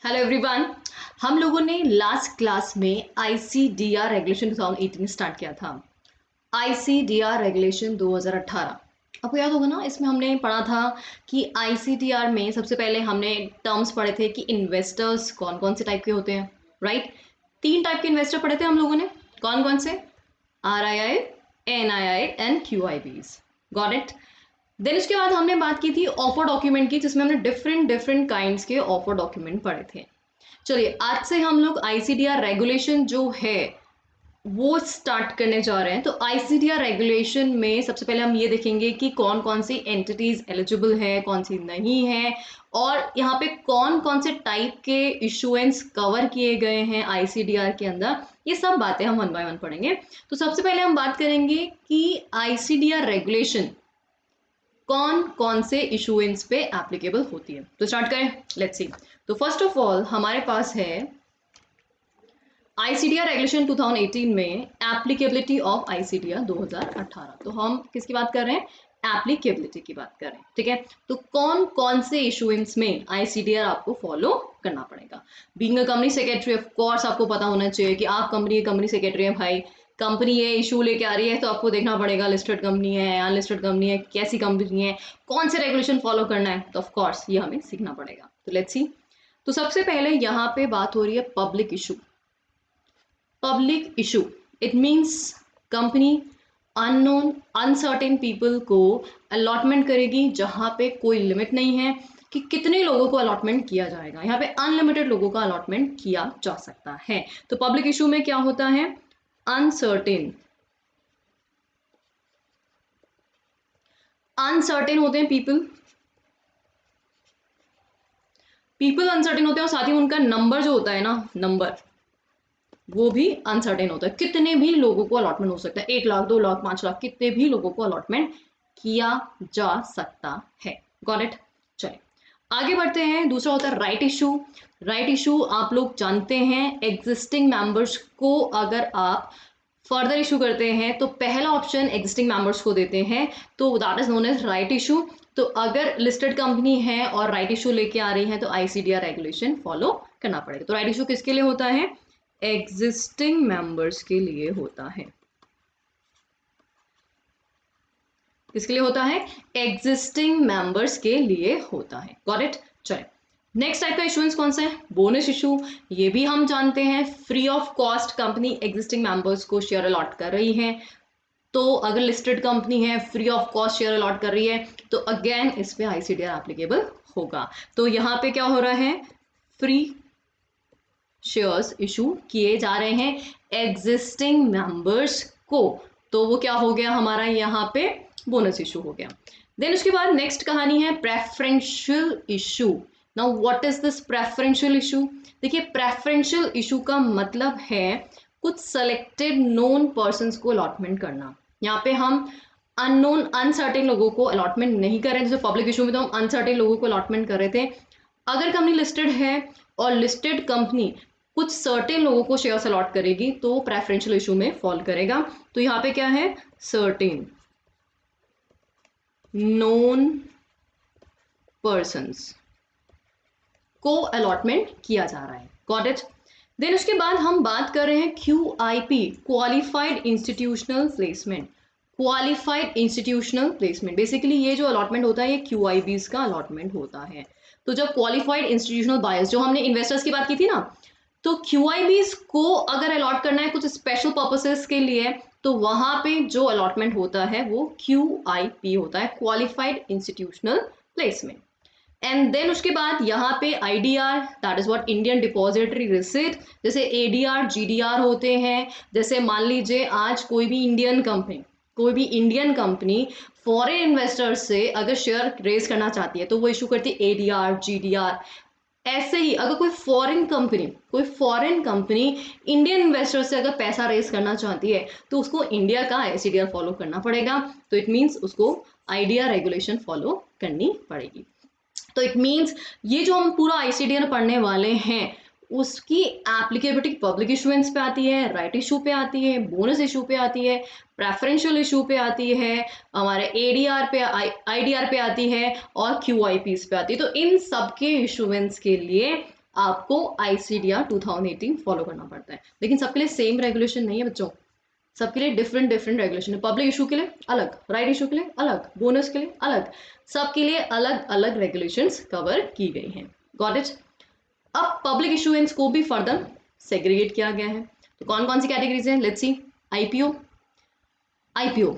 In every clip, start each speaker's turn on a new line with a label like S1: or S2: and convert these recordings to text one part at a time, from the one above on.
S1: Hello everyone. हम लोगों ने लास्ट क्लास में आईसीडीआर रेगुलेशन 2018 स्टार्ट किया था। आईसीडीआर रेगुलेशन 2018 आपको याद होगा ना। इसमें हमने पढ़ा था कि आईसीडीआर में सबसे पहले हमने टर्म्स पढ़े थे कि इन्वेस्टर्स कौन कौन से टाइप के होते हैं। राइट, 3 टाइप के इन्वेस्टर पढ़े थे हम लोगों ने। कौन कौन से? RII, NII and QIBs। Got it. Then उसके बाद हमने बात की थी ऑफर डॉक्यूमेंट की, जिसमें हमने डिफरेंट डिफरेंट काइंड्स के ऑफर डॉक्यूमेंट पढ़े थे। चलिए आज से हम लोग आईसीडीआर रेगुलेशन जो है वो स्टार्ट करने जा रहे हैं। तो आईसीडीआर रेगुलेशन में सबसे पहले हम ये देखेंगे कि कौन कौन सी एंटिटीज एलिजिबल है, कौन सी नहीं है, और यहाँ पे कौन कौन से टाइप के इशुएंस कवर किए गए हैं आईसीडीआर के अंदर। ये सब बातें हम 1 बाय 1 पढ़ेंगे। तो सबसे पहले हम बात करेंगे कि आईसीडीआर रेगुलेशन कौन कौन से इशुएंस पे एप्लीकेबल होती है। तो स्टार्ट करें, लेट्स सी। तो फर्स्ट ऑफ ऑल हमारे पास है आईसीडीआर रेगुलेशन 2018 में एप्लीकेबिलिटी ऑफ आईसीडीआर 2018। तो हम किसकी बात कर रहे हैं? एप्लीकेबिलिटी की बात कर रहे हैं। ठीक है, तो कौन कौन से इशुएंस में आईसीडीआर आपको फॉलो करना पड़ेगा। Being a company secretary of course आपको पता होना चाहिए कि आप कंपनी सेक्रेटरी है भाई। कंपनी ये इशू लेके आ रही है तो आपको देखना पड़ेगा लिस्टेड कंपनी है, अनलिस्टेड कंपनी है, कैसी कंपनी है, कौन से रेगुलेशन फॉलो करना है। तो ऑफ कोर्स ये हमें सीखना पड़ेगा। तो लेट्स सी। तो सबसे पहले यहाँ पे बात हो रही है public issue. Public issue it means company unknown uncertain people को अलॉटमेंट करेगी, जहां पे कोई लिमिट नहीं है कि कितने लोगों को अलॉटमेंट किया जाएगा। यहाँ पे अनलिमिटेड लोगों का अलॉटमेंट किया जा सकता है। तो पब्लिक इशू में क्या होता है? अनसर्टेन अनसर्टेन होते हैं पीपल अनसर्टेन होते हैं, और साथ ही उनका नंबर जो होता है ना, नंबर वो भी अनसर्टेन होता है। कितने भी लोगों को अलॉटमेंट हो सकता है, 1 लाख 2 लाख 5 लाख, कितने भी लोगों को अलॉटमेंट किया जा सकता है। Got it. चलिए आगे बढ़ते हैं। दूसरा होता है राइट इशू। राइट इशू आप लोग जानते हैं, एग्जिस्टिंग मेंबर्स को अगर आप फर्दर इशू करते हैं तो पहला ऑप्शन एग्जिस्टिंग मेंबर्स को देते हैं, तो that is known as right issue. तो अगर लिस्टेड कंपनी है और राइट इशू लेके आ रही है तो आईसीडीआर रेगुलेशन फॉलो करना पड़ेगा। तो राइट इशू किसके लिए होता है? एग्जिस्टिंग मेंबर्स के लिए होता है। किसके लिए होता है? एग्जिस्टिंग मेंबर्स के लिए होता है। Got it. चलिए नेक्स्ट टाइप का इशुएंस कौन सा है? Bonus issue. ये भी हम जानते हैं, free of cost company existing members को शेयर अलॉट कर रही है। तो अगर लिस्टेड कंपनी है, free of cost share allot कर रही है, तो अगेन इस पे आईसीडीआर एप्लीकेबल होगा। तो यहाँ पे क्या हो रहा है? फ्री शेयर्स इशू किए जा रहे हैं एग्जिस्टिंग मेंबर्स को, तो वो क्या हो गया हमारा? यहाँ पे बोनस इशू हो गया। देन उसके बाद नेक्स्ट कहानी है preferential issue. Now what is this preferential issue? देखिए प्रेफरेंशियल इशू का मतलब है कुछ सेलेक्टेड नोन पर्संस को अलॉटमेंट करना। यहाँ पे हम अननोन अनसर्टेन लोगों को अलॉटमेंट नहीं कर रहे हैं। जैसे पब्लिक इशू में तो हम अनसर्टेन लोगों को अलॉटमेंट कर रहे थे। अगर कंपनी लिस्टेड है और लिस्टेड कंपनी कुछ सर्टेन लोगों को शेयर्स अलॉट करेगी तो प्रेफरेंशियल इशू में फॉल करेगा। तो यहाँ पे क्या है? सर्टेन नोन पर्संस को अलॉटमेंट किया जा रहा है। Got it. देन उसके बाद हम बात कर रहे हैं QIP, qualified institutional placement. Qualified institutional placement basically ये जो अलॉटमेंट होता है ये QIBs का अलॉटमेंट होता है। तो जब क्वालिफाइड इंस्टीट्यूशनल बायर्स, जो हमने इन्वेस्टर्स की बात की थी ना, तो QIBs को अगर अलॉट करना है कुछ स्पेशल पर्पसेस के लिए, तो वहां पे जो अलॉटमेंट होता है वो QIP होता है, qualified institutional placement. And then उसके बाद यहाँ पे IDR, that is what Indian depository receipt. जैसे ADR GDR होते हैं। जैसे मान लीजिए आज कोई भी इंडियन कंपनी फॉरेन इन्वेस्टर से अगर शेयर रेज करना चाहती है तो वो इशू करती है ADR GDR। ऐसे ही अगर कोई फॉरेन कंपनी इंडियन इन्वेस्टर से अगर पैसा रेज करना चाहती है तो उसको इंडिया का आईसीडीआर फॉलो करना पड़ेगा। तो इट मीन्स उसको IDR रेगुलेशन फॉलो करनी पड़ेगी। तो इट मीन्स ये जो हम पूरा आईसीडीआर पढ़ने वाले हैं उसकी एप्लीकेबिलिटी पब्लिक इशुएंस पे आती है, राइट इशू पे आती है, बोनस इशू पे आती है, प्रेफरेंशियल इशू पे आती है, हमारे ADR पे IDR पे आती है, और QIPs पे आती है। तो इन सब के इशुएंस के लिए आपको ICDR 2018 फॉलो करना पड़ता है। लेकिन सबके लिए सेम रेगुलेशन नहीं है बच्चों, सबके लिए डिफरेंट डिफरेंट रेगुलेशन है। पब्लिक इशू के लिए अलग, राइट इशू के लिए अलग, बोनस के लिए अलग, सबके लिए अलग अलग रेगुलेशंस कवर की गई हैं। Got it? अब पब्लिक इशूएंस को भी फर्दर सेग्रीगेट किया गया है। तो कौन कौन सी कैटेगरीज हैं? Let's see. IPO, IPO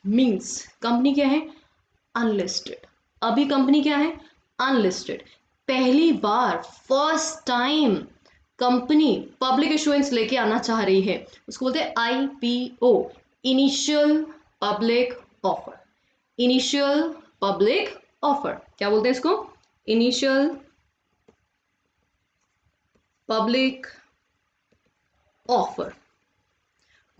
S1: means company क्या है? अनलिस्टेड। अभी कंपनी क्या है? अनलिस्टेड। पहली बार, first time company public issuance लेके आना चाह रही है, उसको बोलते हैं IPO, initial public offer. Initial public offer क्या बोलते हैं इसको? Initial public offer.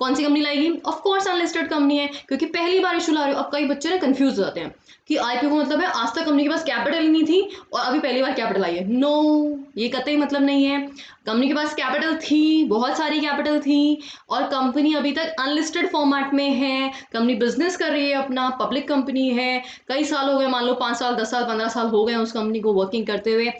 S1: कौन सी कंपनी लाएगी? ऑफ कोर्स अनलिस्टेड कंपनी है, क्योंकि पहली बार इशू ला रही हो। अब कई बच्चे ना कंफ्यूज हो जाते हैं कि आईपीओ का मतलब है आज तक कंपनी के पास कैपिटल ही नहीं थी और अभी पहली बार कैपिटल आई है। नो, ये कतई मतलब नहीं है। कंपनी के पास कैपिटल थी, बहुत सारी कैपिटल थी, और कंपनी अभी तक अनलिस्टेड फॉर्मेट में है। कंपनी बिजनेस कर रही है अपना, पब्लिक कंपनी है, कई साल हो गए, मान लो 5 साल 10 साल 15 साल हो गए उस कंपनी को वर्किंग करते हुए।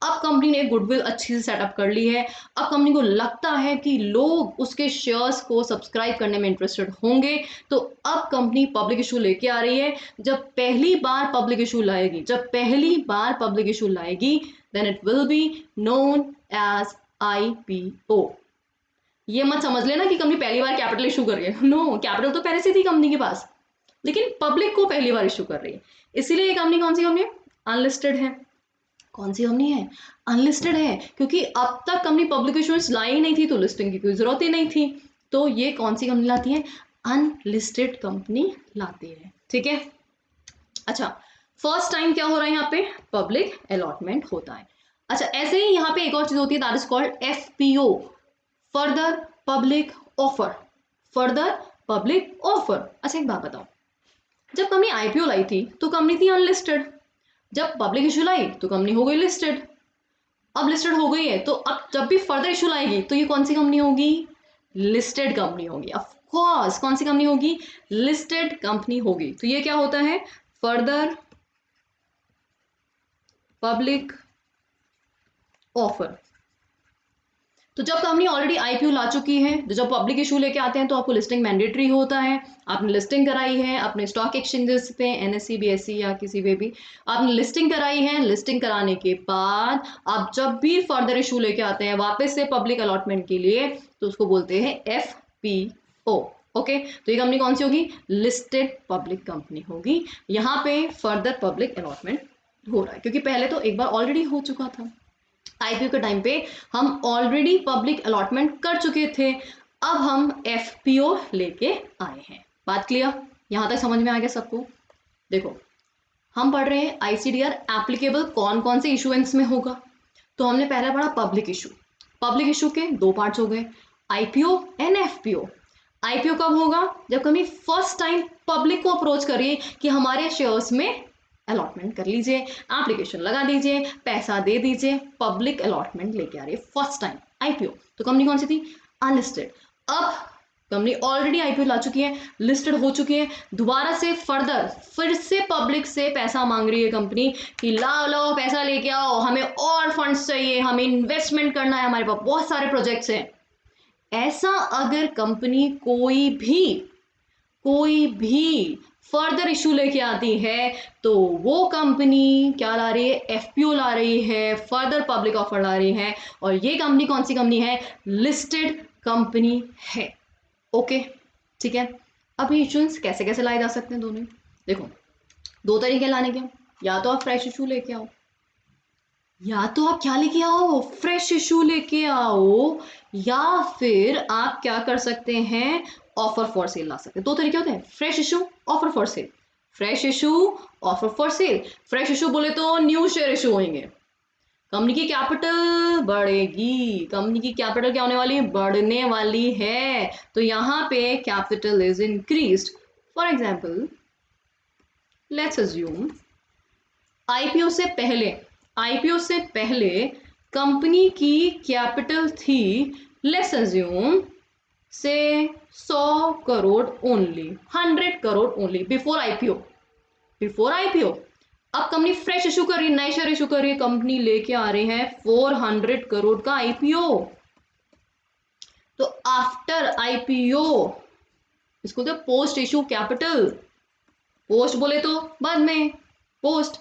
S1: अब कंपनी ने गुडविल अच्छी से सेटअप कर ली है। अब कंपनी को लगता है कि लोग उसके शेयर्स को सब्सक्राइब करने में इंटरेस्टेड होंगे, तो अब कंपनी पब्लिक इशू लेके आ रही है। जब पहली बार पब्लिक इशू लाएगी, जब पहली बार पब्लिक इशू लाएगी, then it will be known as IPO. ये मत समझ लेना कि कंपनी पहली बार कैपिटल इशू कर रही है। नो, कैपिटल तो पहले से थी कंपनी के पास, लेकिन पब्लिक को पहली बार इशू कर रही है। इसीलिए ये कंपनी कौन सी कंपनी है? अनलिस्टेड है। कौन सी कंपनी है? अनलिस्टेड है, क्योंकि अब तक कंपनी पब्लिक इशूएंस लाई ही नहीं थी, तो लिस्टिंग की कोई जरूरत ही नहीं थी। तो ये कौन सी कंपनी लाती है? अनलिस्टेड कंपनी लाती है। ठीक है। अच्छा, फर्स्ट टाइम क्या हो रहा है यहाँ पे? पब्लिक अलॉटमेंट होता है। अच्छा, ऐसे ही यहाँ पे एक और चीज होती है, that is called FPO, further public offer. Further public offer. अच्छा, एक बात बताओ, जब कंपनी आईपीओ लाई थी तो कंपनी थी अनलिस्टेड, जब पब्लिक इशू लाई तो कंपनी हो गई लिस्टेड। अब लिस्टेड हो गई है, तो अब जब भी फर्दर इशू लाएगी तो ये कौन सी कंपनी होगी? लिस्टेड कंपनी होगी। ऑफ कोर्स कौन सी कंपनी होगी? लिस्टेड कंपनी होगी। तो ये क्या होता है? Further public offer. तो जब कंपनी ऑलरेडी आईपीओ ला चुकी है, तो जब पब्लिक इशू लेके आते हैं तो आपको लिस्टिंग मैंडेटरी होता है। आपने लिस्टिंग कराई है अपने स्टॉक एक्सचेंजेस पे, एनएससी, बीएससी या किसी पे भी आपने लिस्टिंग कराई है। लिस्टिंग कराने के बाद आप जब भी फर्दर इशू लेके आते हैं वापस से पब्लिक अलॉटमेंट के लिए, तो उसको बोलते हैं एफपीओ। ओके, तो ये कंपनी कौन सी होगी? लिस्टेड पब्लिक कंपनी होगी। यहाँ पे फर्दर पब्लिक अलॉटमेंट हो रहा है, क्योंकि पहले तो एक बार ऑलरेडी हो चुका था। आईपीओ के टाइम पे हम ऑलरेडी पब्लिक अलॉटमेंट कर चुके थे, अब हम एफपीओ लेके आए हैं। बात क्लियर? यहां तक समझ में आ गया सबको? देखो, हम पढ़ रहे हैं आईसीडीआर एप्लीकेबल कौन कौन से इशुएंस में होगा। तो हमने पहला पढ़ा पब्लिक इशू। पब्लिक इशू के दो पार्ट्स हो गए, आईपीओ एंड एफपीओ। आईपीओ कब होगा? जब कभी फर्स्ट टाइम पब्लिक को अप्रोच करिए कि हमारे शेयर्स में अलॉटमेंट कर लीजिए, एप्लीकेशन लगा दीजिए, पैसा दे दीजिए, पब्लिक अलॉटमेंट लेके आ रही है फर्स्ट टाइम आईपीओ। तो कंपनी कौन सी थी? अनलिस्टेड। अब कंपनी ऑलरेडी आईपीओ ला चुकी है, लिस्टेड हो चुकी है, दोबारा से फर्दर फिर से पब्लिक से पैसा मांग रही है कंपनी कि लाओ लाओ पैसा लेके आओ, हमें और फंड्स चाहिए, हमें इन्वेस्टमेंट करना है, हमारे पास बहुत सारे प्रोजेक्ट्स हैं। ऐसा अगर कंपनी कोई भी फर्दर इशू लेके आती है, तो वो कंपनी क्या ला रही है? एफपीओ ला रही है, फर्दर पब्लिक ऑफर ला रही है। और ये कंपनी कौन सी कंपनी है? लिस्टेड कंपनी है। ओके, ठीक है। अब इशूएंस कैसे कैसे लाए जा सकते हैं दोनों? देखो, दो तरीके लाने के, या तो आप फ्रेश इशू लेके आओ, या तो आप क्या लेके आओ? फ्रेश इशू लेके आओ, या फिर आप क्या कर सकते हैं? ऑफर फॉर सेल ला सकते हैं। दो तरीके होते हैं, fresh issue, offer for sale. Fresh issue, offer for sale. Fresh issue बोले तो न्यू शेयर इशू होंगे, कंपनी की कैपिटल बढ़ेगी। कंपनी की कैपिटल क्या होने वाली है? बढ़ने वाली है। तो यहां पे capital is increased. For example, let's assume IPO से पहले कंपनी की कैपिटल थी, लेट्स अज्यूम से 100 crore only, 100 crore only before IPO. अब कंपनी फ्रेश इशू कर रही है, नए शेयर इशू कर रही है, कंपनी लेके आ रही है 400 करोड़ का आईपीओ। तो आफ्टर आईपीओ इसको तो पोस्ट इशू कैपिटल, पोस्ट बोले तो बाद में, पोस्ट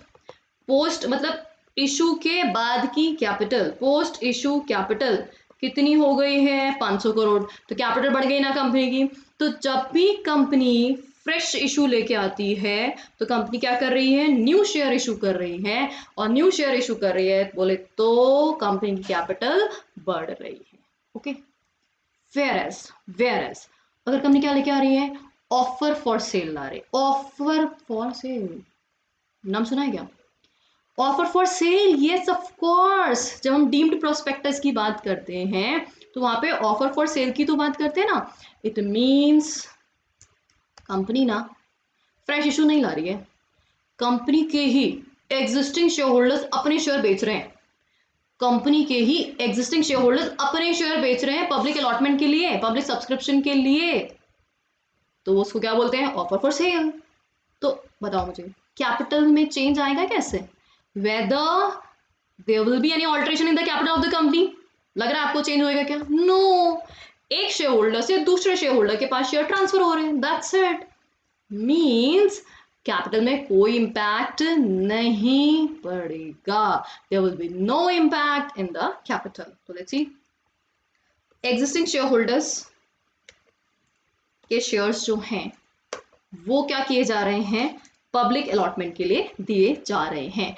S1: पोस्ट मतलब इशू के बाद की कैपिटल, पोस्ट इशू कैपिटल कितनी हो गई है 500 करोड़। तो कैपिटल बढ़ गई ना कंपनी की। तो जब भी कंपनी फ्रेश इशू लेके आती है तो कंपनी क्या कर रही है, न्यू शेयर इशू कर रही है, और न्यू शेयर इशू कर रही है बोले तो कंपनी की कैपिटल बढ़ रही है। ओके, वेयर एज अगर कंपनी क्या लेके आ रही है, ऑफर फॉर सेल ला रही, ऑफर फॉर सेल नाम सुना है क्या, offer for sale, yes of course. जब हम डीम्ड प्रोस्पेक्टस की बात करते हैं तो वहां पे ऑफर फॉर सेल की तो बात करते हैं ना। इट मींस कंपनी ना फ्रेश इशू नहीं ला रही है, कंपनी के ही एग्जिस्टिंग शेयर होल्डर्स अपने शेयर बेच रहे हैं, कंपनी के ही एग्जिस्टिंग शेयर होल्डर्स अपने शेयर बेच रहे हैं पब्लिक अलॉटमेंट के लिए, पब्लिक सब्सक्रिप्शन के लिए, तो उसको क्या बोलते हैं, ऑफर फॉर सेल। तो बताओ मुझे कैपिटल में चेंज आएगा कैसे, whether there will be any alteration in the capital of the company. लग रहा है आपको चेंज होएगा क्या, नो एक शेयर होल्डर से दूसरे शेयर होल्डर के पास शेयर ट्रांसफर हो रहे हैं, दैट्स इट। मीन्स कैपिटल में कोई इंपैक्ट नहीं पड़ेगा, there will be no impact in the capital. तो let's see, existing share holders के शेयर्स जो हैं वो क्या किए जा रहे हैं, पब्लिक अलॉटमेंट के लिए दिए जा रहे हैं।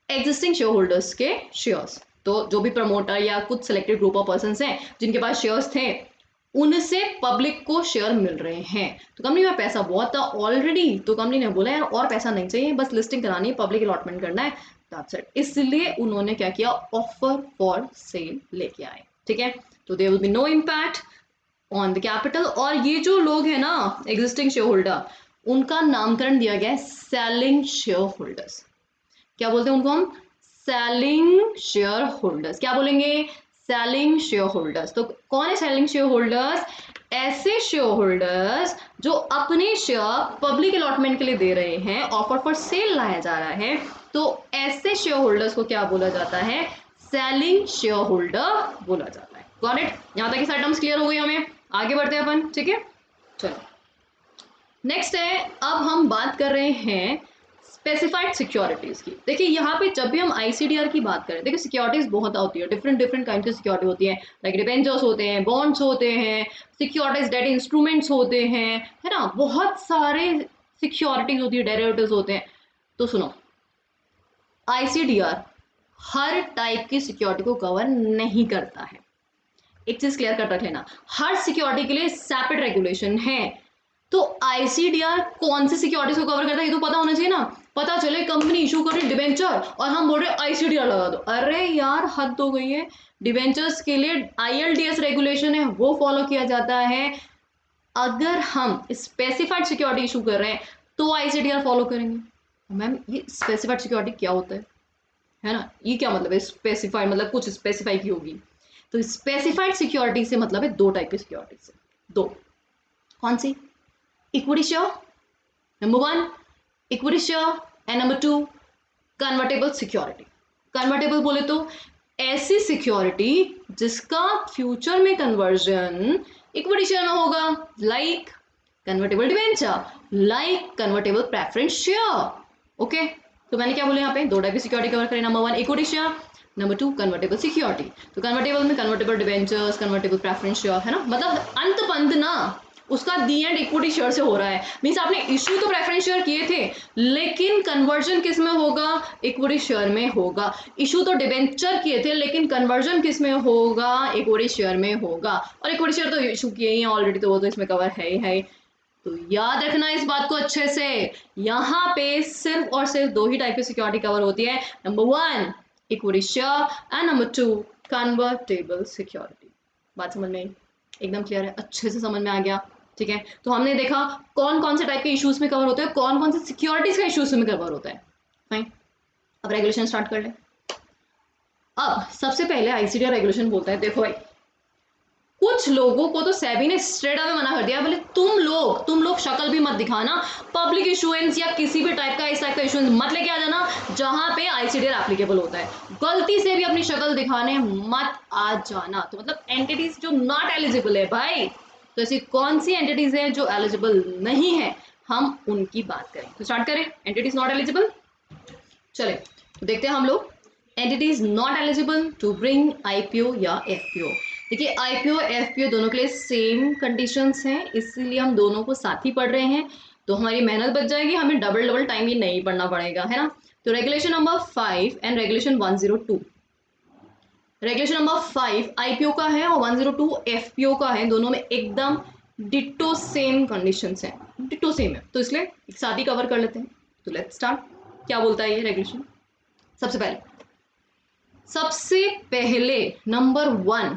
S1: एग्जिस्टिंग शेयर होल्डर्स के शेयर्स, तो जो भी प्रमोटर या कुछ सिलेक्टेड ग्रुप ऑफ पर्संस हैं जिनके पास शेयर्स थे उनसे पब्लिक को शेयर मिल रहे हैं। तो कंपनी में पैसा बहुत था ऑलरेडी, तो कंपनी ने बोला यार और पैसा नहीं चाहिए, बस लिस्टिंग करानी है, पब्लिक अलॉटमेंट करना है, दैट्स इट। इसलिए उन्होंने क्या किया, ऑफर फॉर सेल लेके आए, ठीक है। तो there will be no impact on the capital. और ये जो लोग हैं ना एग्जिस्टिंग शेयर होल्डर, उनका नामकरण दिया गया है सेलिंग शेयर होल्डर्स। क्या बोलते हैं उनको हम, सेलिंग शेयर होल्डर्स। क्या बोलेंगे, सेलिंग शेयर होल्डर्स। तो कौन है सेलिंग शेयर होल्डर्स, ऐसे शेयर होल्डर्स जो अपने शेयर पब्लिक अलॉटमेंट के लिए दे रहे हैं, ऑफर फॉर सेल लाया जा रहा है, तो ऐसे शेयर होल्डर्स को क्या बोला जाता है, सेलिंग शेयर होल्डर बोला जाता है। गॉट इट, यहां तक की सारी टर्म्स क्लियर हो गई, हमें आगे बढ़ते हैं अपन, ठीक है। चलो नेक्स्ट है, अब हम बात कर रहे हैं स्पेसिफाइड सिक्योरिटीज की। देखिए यहाँ पे जब भी हम आईसीडीआर की बात करें, देखिए सिक्योरिटीज बहुत होती है, डिफरेंट डिफरेंट काइंड की सिक्योरिटी होती है, लाइक डिबेंचर्स होते हैं, बॉन्ड्स होते हैं, सिक्योरिटीज डेट इंस्ट्रूमेंट्स होते हैं, है ना, बहुत सारे सिक्योरिटीज होती है, डेरिवेटिव्स होते हैं। तो सुनो, आईसीडीआर हर टाइप की सिक्योरिटी को कवर नहीं करता है, एक चीज क्लियर कर रख लेना, हर सिक्योरिटी के लिए सेपरेट रेगुलेशन है। तो आईसीडीआर कौन सी सिक्योरिटीज को कवर करता है ये तो पता होना चाहिए ना। पता चले कंपनी इशू कर रही डिबेंचर और हम बोल रहे आईसीडीआर लगा दो, अरे यार हद हो गई है। डिबेंचर्स के लिए आईएलडीएस रेगुलेशन है, वो फॉलो किया जाता है। अगर हम स्पेसिफाइड सिक्योरिटी इशू कर रहे हैं तो आईसीडीआर फॉलो करेंगे। मैम ये स्पेसिफाइड सिक्योरिटी क्या होता है ना, ये क्या मतलब है स्पेसिफाइड, मतलब कुछ स्पेसिफाई की होगी। तो स्पेसिफाइड सिक्योरिटी से मतलब है दो टाइप की सिक्योरिटी से, दो, कौन सी, equity share number one, equity share, and number two convertible security. Convertible बोले तो ऐसी सिक्योरिटी जिसका फ्यूचर में कन्वर्जन इक्विटी शेयर में होगा, like convertible debenture, like convertible preference share. Okay, तो मैंने क्या बोला यहाँ पे, दो टाइप की सिक्योरिटी कवर करें, number one equity share, number two convertible security. तो कन्वर्टेबल में convertible debentures, convertible preference share, है ना, मतलब अंत पंत ना उसका दी एंड इक्विटी शेयर से हो रहा है। मीन्स आपने इश्यू तो प्रेफरेंस शेयर किए थे लेकिन कन्वर्जन किस में होगा, इक्विटी शेयर में होगा। इशू तो डिबेंचर किए थे लेकिन कन्वर्जन किस में होगा, इक्विटी शेयर में होगा। और इक्विटी शेयर तो इशू किए ही हैं ऑलरेडी, तो वो तो इसमें कवर है ही है। तो याद रखना इस बात को अच्छे से, यहाँ पे सिर्फ और सिर्फ दो ही टाइप की सिक्योरिटी कवर होती है, number one equity share and number two convertible security. बात समझ में एकदम क्लियर है, अच्छे से समझ में आ गया, ठीक है। तो हमने देखा कौन कौन से टाइप के इश्यूज में कवर होते हैं, कौन कौन से सिक्योरिटीज का इश्यूज में कवर होता है, फाइन। अब रेगुलेशन स्टार्ट कर ले। अब सबसे पहले आईसीडीआर रेगुलेशन बोलता है, देखो भाई कुछ लोगों को तो सेबी ने स्ट्रेट अवे मना कर दिया, बोले तुम लोग शक्ल भी मत दिखाना, पब्लिक इशुएंस या किसी भी टाइप का इस टाइप का इशुएंस मत लेके आ जाना जहां पे आईसीडीआर एप्लीकेबल होता है, गलती से भी अपनी शक्ल दिखाने मत आ जाना। तो मतलब एंटिटीज जो नॉट एलिजिबल है भाई, तो ऐसी कौन सी एंटिटीज है जो एलिजिबल नहीं है, हम उनकी बात करें। तो स्टार्ट करें, एंटिटीज नॉट एलिजिबल। चले तो देखते हैं हम लोग entities not eligible to bring IPO या एफपीओ। देखिए आईपीओ एफपीओ दोनों के लिए सेम कंडीशंस हैं, इसीलिए हम दोनों को साथ ही पढ़ रहे हैं, तो हमारी मेहनत बच जाएगी, हमें डबल डबल टाइम ये नहीं पढ़ना पड़ेगा, है ना। तो regulation number 5 and regulation 102, regulation number 5 IPO का है और 102 एफपीओ का है, दोनों में एकदम डिट्टो सेम कंडीशंस हैं, डिट्टो सेम है, तो इसलिए एक साथ ही कवर कर लेते हैं। तो लेट्स स्टार्ट, क्या बोलता है ये रेगुलेशन। सबसे पहले नंबर 1,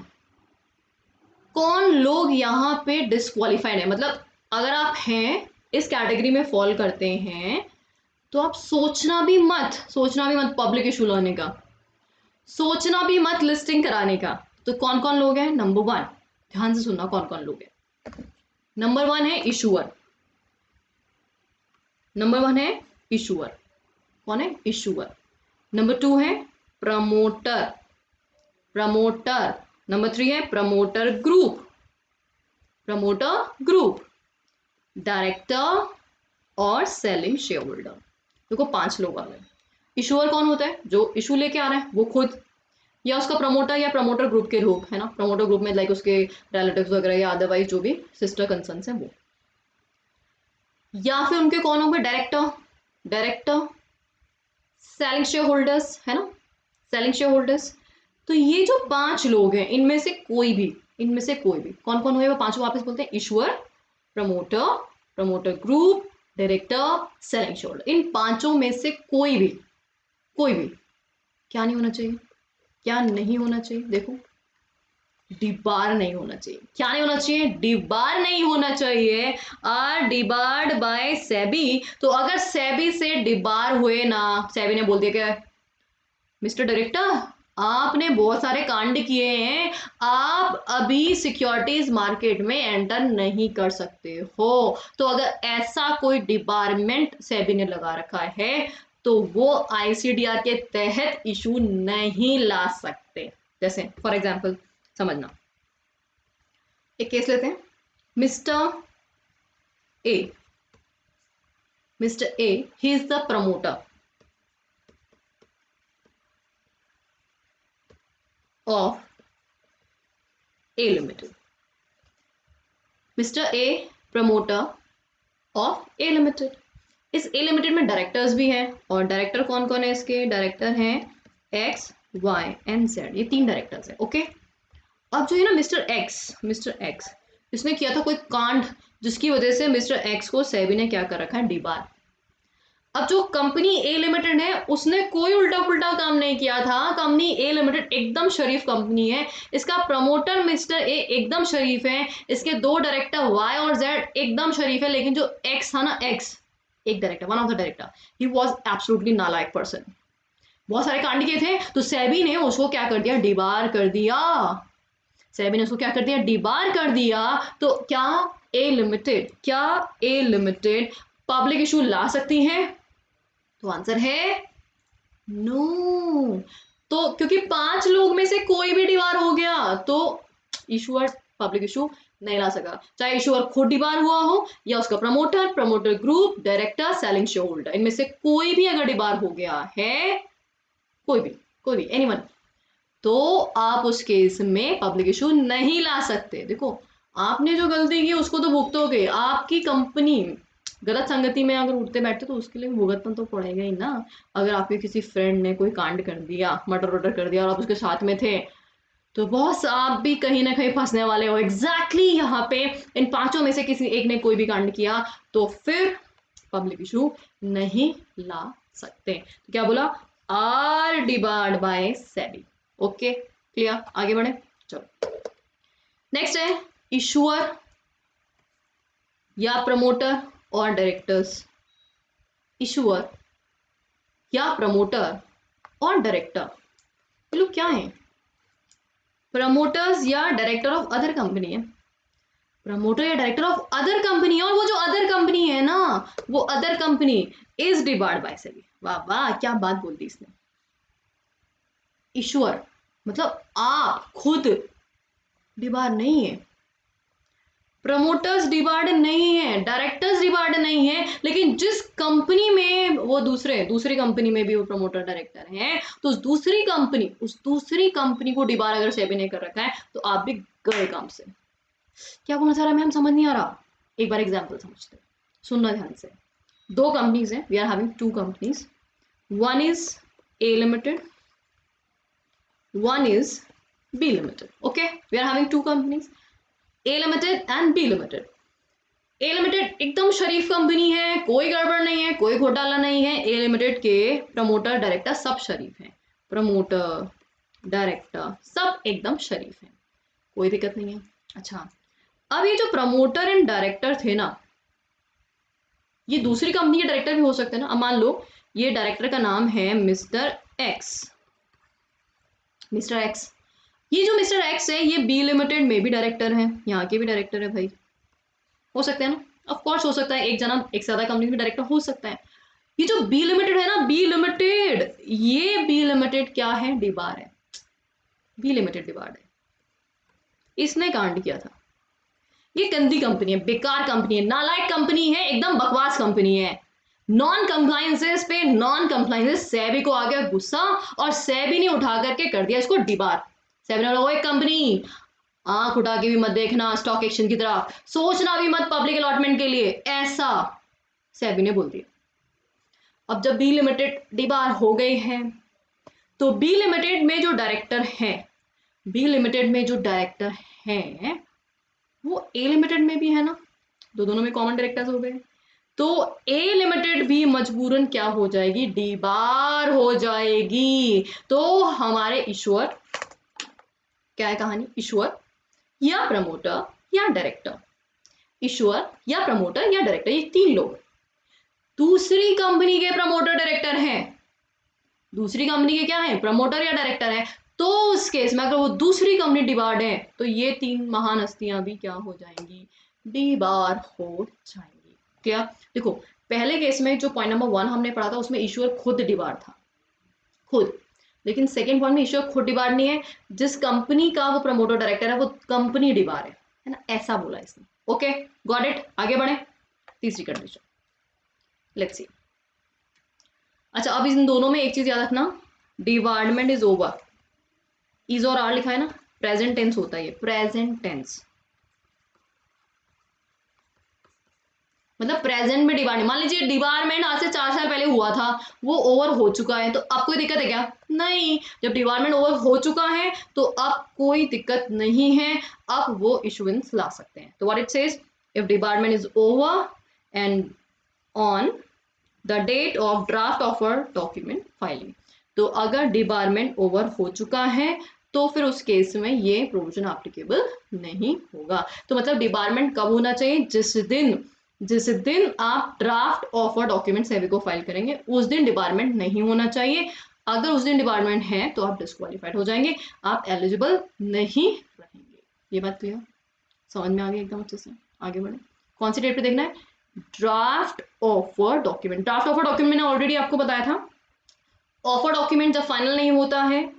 S1: कौन लोग यहाँ पे डिस्क्वालिफाइड है, मतलब अगर आप हैं इस कैटेगरी में फॉल करते हैं तो आप सोचना भी मत पब्लिक इशू लाने का, सोचना भी मत लिस्टिंग कराने का। तो कौन कौन लोग हैं, नंबर 1, ध्यान से सुनना कौन कौन लोग हैं। नंबर 1 है इशूअर, नंबर 1 है इशूअर, कौन है, इशूअर। नंबर 2 है प्रमोटर, प्रमोटर। नंबर 3 है promoter group, promoter group, director और सेलिंग शेयर होल्डर। देखो 5 लोग आ गए। इशूअर कौन होता है, जो इशू लेके आ रहा है वो खुद या उसका प्रमोटर या प्रमोटर ग्रुप के लोग, है ना, प्रमोटर ग्रुप में लाइक उसके रिलेटिव्स वगैरह या अदरवाइज जो भी सिस्टर कंसर्न्स हैं वो, या फिर उनके कौन होंगे, director, director, selling share holders, है ना, सेलिंग शेयर होल्डर्स। तो ये जो 5 लोग हैं इनमें से कोई भी, इनमें से कोई भी, कौन कौन हुए वो पांचों, वापस बोलते हैं, issuer, promoter, promoter group, director, selling share holder. इन पांचों में से कोई भी, कोई भी क्या नहीं होना चाहिए, क्या नहीं होना चाहिए, देखो डिबार नहीं होना चाहिए, क्या नहीं होना चाहिए, डिबार नहीं होना चाहिए, आर डिबार्ड बाय सेबी। तो अगर सेबी से डिबार हुए ना, सेबी ने बोल दिया क्या, मिस्टर डायरेक्टर आपने बहुत सारे कांड किए हैं, आप अभी सिक्योरिटीज मार्केट में एंटर नहीं कर सकते हो, तो अगर ऐसा कोई डिपार्टमेंट सेबी ने लगा रखा है तो वो आईसीडीआर के तहत इशू नहीं ला सकते। जैसे फॉर एग्जांपल समझना, एक केस लेते हैं, mister A, mister A he is the promoter of A limited, mister A promoter of A limited. इस ए लिमिटेड में डायरेक्टर्स भी हैं, और डायरेक्टर कौन कौन है इसके, डायरेक्टर हैं एक्स वाई एंड जेड, ये 3 डायरेक्टर्स हैं, ओके। अब जो है ना मिस्टर एक्स इसने किया था कोई कांड जिसकी वजह से मिस्टर एक्स को सेबी ने क्या कर रखा है, डिबार। अब जो कंपनी ए लिमिटेड है उसने कोई उल्टा पुल्टा काम नहीं किया था, कंपनी ए लिमिटेड एकदम शरीफ कंपनी है, इसका प्रमोटर मिस्टर ए एकदम शरीफ है, इसके 2 डायरेक्टर वाई और जेड एकदम शरीफ है, लेकिन जो एक्स था ना, एक्स एक director, one of the director, he was absolutely नालायक पर्सन, बहुत सारे कांड किए थे, तो सेबी ने उसको क्या कर दिया, डिबार कर दिया, सेबी ने उसको क्या कर दिया, डिबार कर दिया। तो क्या ए लिमिटेड पब्लिक इशू ला सकती है, तो आंसर है नो। तो क्योंकि 5 लोग में से कोई भी डिबार हो गया तो इशूअर पब्लिक इशू नहीं ला सका, चाहे इशूअर खुद डिबार हुआ हो या उसका promoter, promoter group, director, selling share holder, इनमें से कोई भी अगर डिबार हो गया है, कोई भी एनीवन, तो आप उस केस में पब्लिक इशू नहीं ला सकते। देखो आपने जो गलती की उसको तो भुगतोगे, आपकी कंपनी गलत संगति में अगर उठते बैठते तो उसके लिए भुगतना तो पड़ेगा ही ना। अगर आपके किसी फ्रेंड ने कोई कांड कर दिया, मर्डर वर्डर कर दिया और आप उसके साथ में थे, तो बॉस आप भी कहीं ना कहीं फंसने वाले हो। एग्जैक्टली यहाँ पे इन 5 में से किसी एक ने कोई भी कांड किया तो फिर पब्लिक इशू नहीं ला सकते। तो क्या बोला, are debarred by SEBI, okay clear, आगे बढ़े चलो। नेक्स्ट है इशूअर या प्रमोटर और डायरेक्टर्स, इशूअर या प्रमोटर और डायरेक्टर, ये लोग क्या है, प्रमोटर्स या डायरेक्टर ऑफ अदर कंपनी है, प्रमोटर या डायरेक्टर ऑफ अदर कंपनी, और वो जो अदर कंपनी है ना, वो other company is debarred by SEBI. वाह वाह, क्या बात बोल दी इसने। ईश्वर मतलब आप खुद डिबार्ड नहीं है, प्रमोटर्स डिबार्ड नहीं है, डायरेक्टर्स डिबार्ड नहीं है, लेकिन जिस कंपनी में वो दूसरी कंपनी में भी वो प्रमोटर डायरेक्टर हैं, तो उस दूसरी कंपनी को डिबार अगर सेबी ने कर रखा है तो आप भी गए काम से। क्या बोलना चाह रहा है मैम, समझ नहीं आ रहा? एक बार एग्जाम्पल समझते हैं, सुनना ध्यान से। दो कंपनीज हैं, we are having two companies, one is A limited, one is B limited. Okay, we are having two companies, A limited and B limited. A limited एकदम शरीफ कंपनी है, कोई गड़बड़ नहीं है, कोई घोटाला नहीं है। ए लिमिटेड के प्रमोटर डायरेक्टर सब शरीफ हैं, प्रमोटर डायरेक्टर सब एकदम शरीफ हैं, कोई दिक्कत नहीं है। अच्छा, अब ये जो प्रमोटर एंड डायरेक्टर थे ना, ये दूसरी कंपनी के डायरेक्टर भी हो सकते हैं ना। अब मान लो ये डायरेक्टर का नाम है मिस्टर एक्स, मिस्टर एक्स, ये जो मिस्टर एक्स है ये बी लिमिटेड में भी डायरेक्टर है, यहाँ के भी डायरेक्टर है भाई, हो सकते हैं ना? ऑफ कोर्स हो सकता है, एक जना एक से ज्यादा कंपनी में डायरेक्टर हो सकता है। ये जो बी लिमिटेड है ना, बी लिमिटेड, ये बी लिमिटेड क्या है, डिबार है, बी लिमिटेड डिबार है, इसने कांड किया था। ये गंदी कंपनी है, बेकार कंपनी है, नालायक कंपनी है, एकदम बकवास कंपनी है। नॉन कंप्लायंसेस पे नॉन कंप्लायंसेस, सेबी को आ गया गुस्सा और सेबी ने उठा करके कर दिया इसको डिबार। सेबी ने बोला, एक कंपनी आंख उठा के भी मत देखना स्टॉक एक्सचेंज की तरफ, सोचना भी मत पब्लिक अलॉटमेंट के लिए, ऐसा सेबी ने बोल दिया। अब जब बी लिमिटेड डिबार हो गए हैं, तो बी लिमिटेड में जो डायरेक्टर हैं, बी लिमिटेड में जो डायरेक्टर हैं वो ए लिमिटेड में भी है ना, दोनों में कॉमन डायरेक्टर्स हो गए, तो ए लिमिटेड भी मजबूरन क्या हो जाएगी, डिबार हो जाएगी। तो हमारे ईश्वर, क्या है कहानी, ईश्वर या प्रमोटर या डायरेक्टर, ईश्वर या प्रमोटर या डायरेक्टर, ये तीन लोग दूसरी कंपनी के प्रमोटर डायरेक्टर हैं, दूसरी कंपनी के क्या है, प्रमोटर या डायरेक्टर हैं। तो उस केस में अगर वो दूसरी कंपनी डिबार्ड है, तो ये तीन महान हस्तियां भी क्या हो जाएंगी, डिबार हो जाएंगी। क्या देखो, पहले केस में जो पॉइंट नंबर 1 हमने पढ़ा था उसमें ईश्वर खुद डिबार था, खुद, लेकिन सेकेंड पॉइंट में ईश्वर खुद डिबार नहीं है, जिस कंपनी का वो प्रमोटर डायरेक्टर है वो कंपनी डिबार है ना, ऐसा बोला इसने। ओके, गॉट इट, आगे बढ़े, तीसरी कंडीशन, लेट्स सी। अच्छा, अब इन दोनों में एक चीज याद रखना, डिबार्डमेंट इज ओवर, इज और आर लिखा है ना, प्रेजेंट टेंस होता है ये, प्रेजेंट टेंस मतलब प्रेजेंट में डिबार्मेंट, मान लीजिए डिबार्मेंट आज से 4 साल पहले हुआ था, वो ओवर हो चुका है, तो अब कोई दिक्कत है क्या, नहीं। जब डिबार्मेंट ओवर हो चुका है तो अब कोई दिक्कत नहीं है, अब वो इशुएंस ला सकते हैं। तो what it says, if debarment is over and on the date of draft of a document filing, तो अगर डिबार्मेंट ओवर हो चुका है तो फिर उस केस में ये प्रोविजन एप्लीकेबल नहीं होगा। तो मतलब डिबार्मेंट कब होना चाहिए, जिस दिन आप draft of a document SEBI को फाइल करेंगे उस दिन डिबार्मेंट नहीं होना चाहिए। अगर उस दिन डिबार्मेंट है तो आप डिस्क्वालीफाइड हो जाएंगे, आप एलिजिबल नहीं रहेंगे। ये बात क्लियर, समझ में आ गई एकदम अच्छे से, आगे बढ़े। कौन सी डेट पे देखना है, draft of a document, draft of a document मैंने ऑलरेडी आपको बताया था, ऑफर डॉक्यूमेंट जब फाइनल नहीं होता है,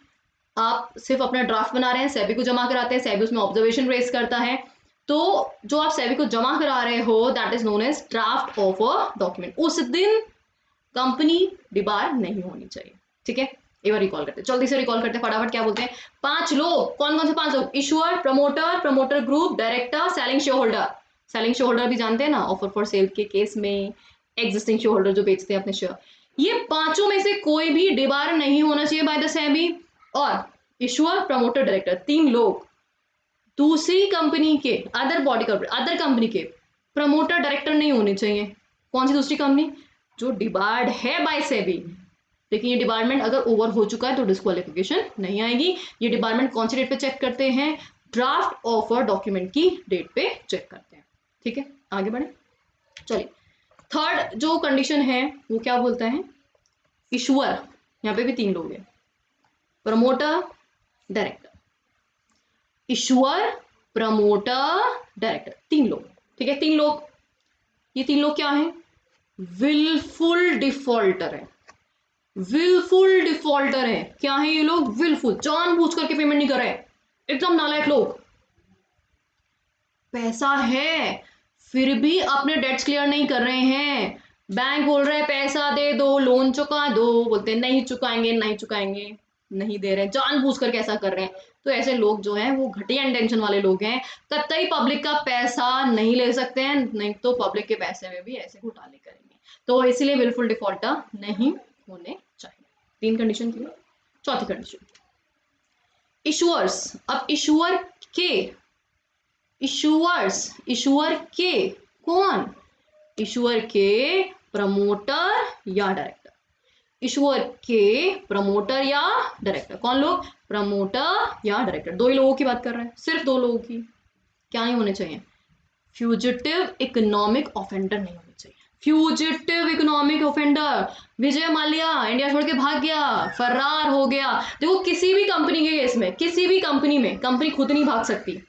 S1: आप सिर्फ अपना ड्राफ्ट बना रहे हैं, सेबी को जमा कराते हैं, सेबी उसमें ऑब्जर्वेशन रेज करता है, तो जो आप सेबी को जमा करा रहे हो that is known as draft of a document. उस दिन कंपनी डिबार नहीं होनी चाहिए, ठीक है। एक बार रिकॉल करते हैं, जल्दी से रिकॉल करते हैं फटाफट, क्या बोलते हैं, 5 लोग, कौन कौन से 5 लोग, issuer, promoter, promoter group, director, selling share holder. Selling share holder भी जानते हैं ना, ऑफर फॉर सेल के केस में एग्जिस्टिंग शेयर होल्डर जो बेचते हैं अपने शेयर, ये पांचों में से कोई भी डिबार नहीं होना चाहिए बाय द सेबी। और इशुअर, प्रमोटर, डायरेक्टर, 3 लोग दूसरी कंपनी के, other body corporate, other company के प्रमोटर डायरेक्टर नहीं होने चाहिए। कौन सी दूसरी कंपनी, जो डिबार्ड है बाय सेबी, लेकिन ये डिपार्टमेंट अगर ओवर हो चुका है तो डिस्क्वालिफिकेशन नहीं आएगी। ये डिपार्टमेंट कौन सी डेट पे चेक करते हैं, ड्राफ्ट ऑफर डॉक्यूमेंट की डेट पे चेक करते हैं, ठीक है। आगे बढ़े, चलिए थर्ड जो कंडीशन है वो क्या बोलता है, इशुअर, यहाँ पे भी 3 लोग हैं, promoter, director, issuer, promoter, director, 3 लोग। ठीक है, 3 लोग। ये 3 लोग क्या हैं? विलफुल डिफॉल्टर है। विलफुल डिफॉल्टर है। क्या है ये लोग? विलफुल, जानबूझ करके पेमेंट नहीं कर रहे, एकदम नालायक लोग। पैसा है फिर भी अपने डेट्स क्लियर नहीं कर रहे हैं। बैंक बोल रहे हैं पैसा दे दो, लोन चुका दो, बोलते हैं नहीं चुकाएंगे, नहीं चुकाएंगे, नहीं दे रहे, जानबूझ करके ऐसा कर रहे हैं। तो ऐसे लोग जो हैं वो घटिया इंटेंशन वाले लोग हैं। कतई पब्लिक का पैसा नहीं ले सकते हैं, नहीं तो पब्लिक के पैसे में भी ऐसे घोटाले करेंगे। तो इसलिए विलफुल डिफॉल्टर नहीं होने चाहिए। 3 कंडीशन थी। चौथी कंडीशन, इशुअर्स। अब इशुअर के, इशुअर्स, इशुअर के कौन? इशुअर के प्रमोटर या डायरेक्टर। इशुअर के प्रमोटर या डायरेक्टर, कौन लोग? प्रमोटर या डायरेक्टर। 2 ही लोगों की बात कर रहे हैं, सिर्फ 2 लोगों की। क्या नहीं होने चाहिए? फ्यूजिटिव इकोनॉमिक ऑफेंडर नहीं होने चाहिए। Fugitive economic offender, Vijay Mallya India छोड़ के भाग गया, फरार हो गया। देखो किसी भी कंपनी के केस में, किसी भी कंपनी में, कंपनी खुद नहीं भाग सकती।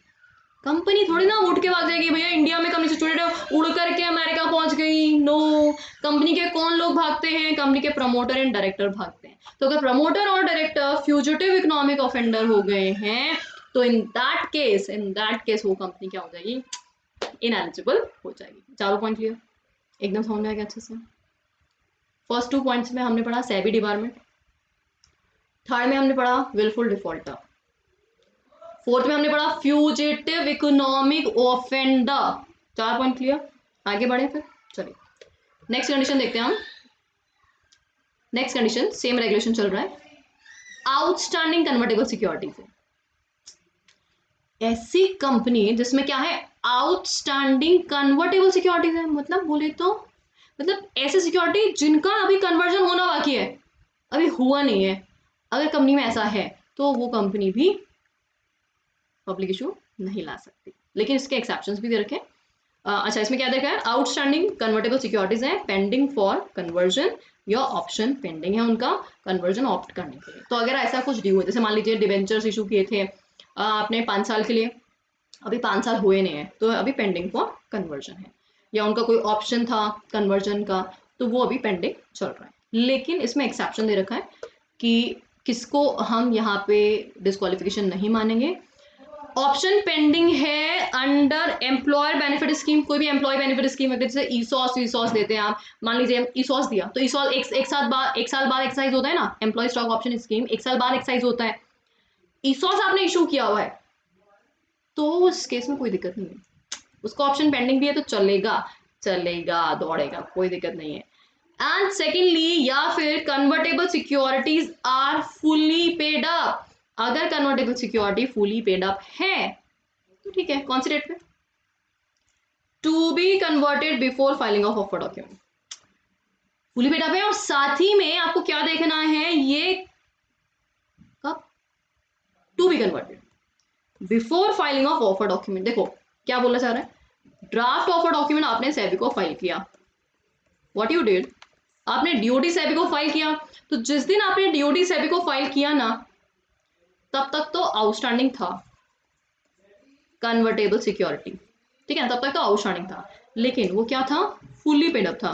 S1: कंपनी थोड़ी ना उठ के भाग जाएगी, भैया इंडिया में कंपनी सिचुएटेड है उड़ करके अमेरिका पहुंच गई। नो, कंपनी के कौन लोग भागते हैं? कंपनी के प्रमोटर एंड डायरेक्टर भागते हैं। तो अगर प्रमोटर और डायरेक्टर फ्यूजिटिव इकोनॉमिक ऑफेंडर हो गए हैं तो इन दैट केस वो कंपनी क्या हो जाएगी? इनएलिजिबल हो जाएगी। चारों पॉइंट क्लियर, एकदम समझ में आ गया अच्छे से। फर्स्ट 2 पॉइंट्स में हमने पढ़ा सेबी डिपार्टमेंट, थर्ड में हमने पढ़ा विलफुल डिफॉल्टर, फोर्थ में हमने पढ़ा fugitive economic offender. 4 point clear. आगे बढ़े फिर, चलिए नेक्स्ट कंडीशन देखते हैं हम। नेक्स्ट कंडीशन, सेम रेगुलेशन चल रहा है। आउटस्टैंडिंग कन्वर्टेबल सिक्योरिटीज है। ऐसी कंपनी जिसमें क्या है? आउटस्टैंडिंग कन्वर्टेबल सिक्योरिटीज है। मतलब बोले तो, मतलब ऐसे सिक्योरिटी जिनका अभी कन्वर्जन होना बाकी है, अभी हुआ नहीं है। अगर कंपनी में ऐसा है तो वो कंपनी भी पब्लिक इशू नहीं ला सकती, लेकिन इसके एक्सेप्शंस भी दे रखे हैं। अच्छा, इसमें क्या देखा है? आउटस्टैंडिंग कन्वर्टेबल सिक्योरिटीज हैं पेंडिंग फॉर कन्वर्जन, या ऑप्शन पेंडिंग है उनका कन्वर्जन ऑप्ट करने के लिए। तो अगर ऐसा कुछ ड्यू है, जैसे मान लीजिए डिबेंचर्स इशू किए थे आपने 5 साल के लिए, अभी 5 साल हुए नहीं है तो अभी पेंडिंग फॉर कन्वर्जन है, या उनका कोई ऑप्शन था कन्वर्जन का तो वो अभी पेंडिंग चल रहा है। लेकिन इसमें एक्सेप्शन दे रखा है कि किसको हम यहाँ पे डिस्क्वालिफिकेशन नहीं मानेंगे। ऑप्शन पेंडिंग है अंडर एम्प्लॉयर बेनिफिट स्कीम। कोई भी एम्प्लॉय बेनिफिट स्कीम, अगर जैसे ईसॉस देते हैं आप, मान लीजिए ईसॉस दिया तो ईसॉस एक साल बाद एक्सरसाइज होता है ना, एम्प्लॉय स्टॉक ऑप्शन स्कीम 1 साल बाद एक्सरसाइज होता है। ईसॉस आपने इशू किया हुआ है तो उस केस में कोई दिक्कत नहीं है, उसका ऑप्शन पेंडिंग भी है तो चलेगा, चलेगा, दौड़ेगा, कोई दिक्कत नहीं है। एंड सेकेंडली, या फिर convertible securities are fully paid up. अगर convertible security fully paid up है तो ठीक है, कौन सी डेट पे? To be converted before filing of offer document. Fully paid up है और साथ ही में आपको क्या देखना है? ये कब? To be converted before filing of offer document. देखो क्या बोलना चाह रहा है? ड्राफ्ट ऑफर डॉक्यूमेंट आपने सेबी को फाइल किया, व्हाट यू डिड, आपने डीओडी सेबी को फाइल किया। तो जिस दिन आपने डीओडी सेबी को फाइल किया ना, तब तक तो आउटस्टैंडिंग था कन्वर्टेबल सिक्योरिटी, ठीक है, तब तक तो आउटस्टैंडिंग था, लेकिन वो क्या था? फुली पेड अप था।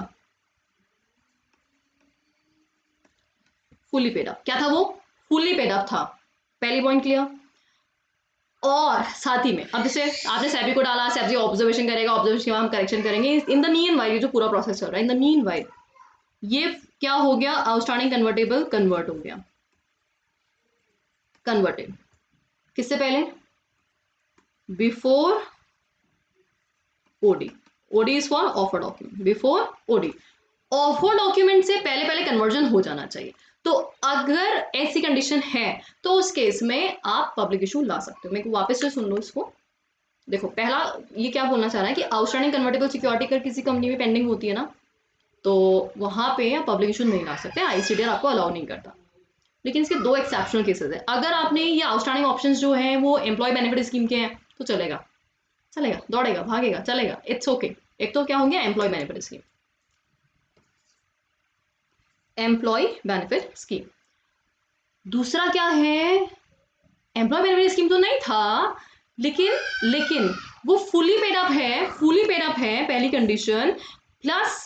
S1: फुली पेड अप क्या था? वो फुली पेड अप था। पहली पॉइंट क्लियर। और साथ ही में अब जैसे आपने सेबी को डाला, सेबी ऑब्जर्वेशन करेगा, ऑब्जर्वेशन के बाद हम करेक्शन करेंगे। इन द मीन वाइल, ये जो पूरा प्रोसेस चल रहा है, इन द मीन वाइल ये क्या हो गया? आउटस्टैंडिंग कन्वर्टेबल कन्वर्ट हो गया। कन्वर्टेड किससे पहले? Before OD. OD is for offer document, before OD. Offer document से पहले पहले कन्वर्जन हो जाना चाहिए। तो अगर ऐसी कंडीशन है तो उस केस में आप पब्लिक इशू ला सकते हो। मेरे को वापस से सुन लो इसको। देखो पहला ये क्या बोलना चाह रहा है कि आउटस्टैंडिंग कन्वर्टेबल सिक्योरिटी अगर किसी कंपनी में पेंडिंग होती है ना, तो वहां पे आप पब्लिक इशू नहीं ला सकते, आईसीडीआर आपको अलाउ नहीं करता। लेकिन इसके 2 एक्सेप्शनल केसेस है। अगर आपने ये आउटस्टैंडिंग ऑप्शंस जो हैं वो एम्प्लॉय बेनिफिट स्कीम के हैं तो चलेगा, चलेगा, दौड़ेगा, भागेगा, चलेगा, इट्स ओके। एक तो क्या हो गया? Employ benefit scheme, employ benefit scheme. दूसरा क्या है? एम्प्लॉय बेनिफिट स्कीम तो नहीं था, लेकिन वो फुली पेड अप है पहली कंडीशन, प्लस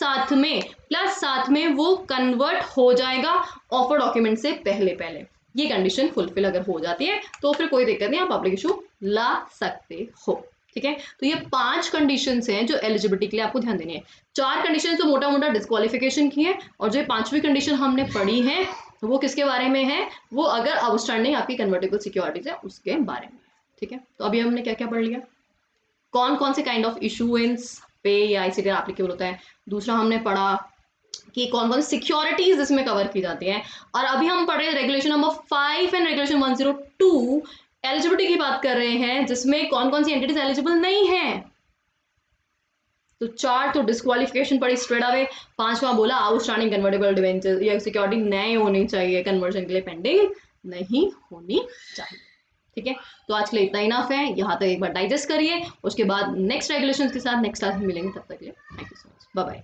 S1: साथ में वो कन्वर्ट हो जाएगा ऑफर डॉक्यूमेंट से पहले। ये कंडीशन फुलफिल अगर हो जाती है तो फिर कोई दिक्कत नहीं, आप पब्लिक इशू ला सकते हो। ठीक है, तो ये 5 कंडीशंस हैं जो एलिजिबिलिटी के लिए आपको ध्यान देनी है। 4 कंडीशन तो मोटा मोटा डिस्क्वालिफिकेशन की है, और जो 5वीं कंडीशन हमने पढ़ी है वो किसके बारे में है, वो अगर आउटस्टैंडिंग आपकी कन्वर्टेबल सिक्योरिटीज है उसके बारे में। ठीक है, तो अभी हमने क्या क्या पढ़ लिया, कौन कौन से काइंड ऑफ इशूएंस पे या ICD एप्लीकेबल होता है। दूसरा हमने पढ़ा कि कौन कौन सिक्योरिटीज इसमें कवर की जाती हैं। और अभी हम पढ़ रहे हैं regulation number 5 and regulation 102 eligibility की बात कर रहे हैं, जिसमें कौन कौन सी एंटिटीज एलिजिबल नहीं है। तो 4 तो डिस्क्वालिफिकेशन पड़ी स्ट्रेट अवे, 5वां बोला आउटस्टैंडिंग कन्वर्टेबल डिवेंचर या सिक्योरिटी नए होनी चाहिए, कन्वर्जन के लिए पेंडिंग नहीं होनी चाहिए। ठीक है, तो आज के लिए इतना इनफ है, यहाँ तक एक बार डाइजेस्ट करिए, उसके बाद नेक्स्ट रेगुलेशंस के साथ नेक्स्ट क्लास में मिलेंगे, तब तक के लिए thank you so much, bye bye.